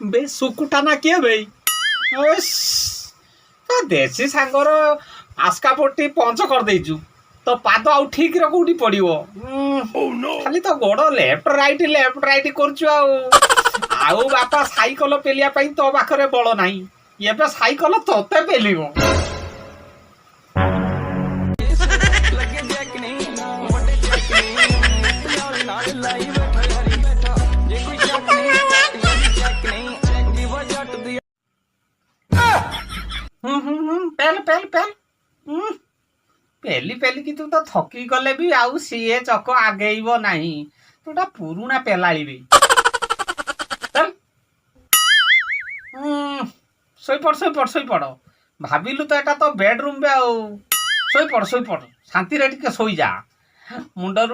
बे सुकुटा ना किए भाई देसी सांगर आस्का पट्टी पंच कर देजु तो पाद आउ ठीक रे कोठी पड़िबो खाली तो गोड़ लेफ्ट राइट करछु आउ बापा साइकल पेलिया पई तो पाखरे बळ नाही एबे साइकल तोते पेलिबो पेल पेल पेल पेली पेली कि तू तो थकी गले भी आउ सीए चक आगेइब नाही तूटा पुरुणा पेलाळिबी चल सोई पड़ भाबिलु तो एटा तो बेडरूम बे आउ सोई पड़ शांति रे टिके सोई जा मुंडरू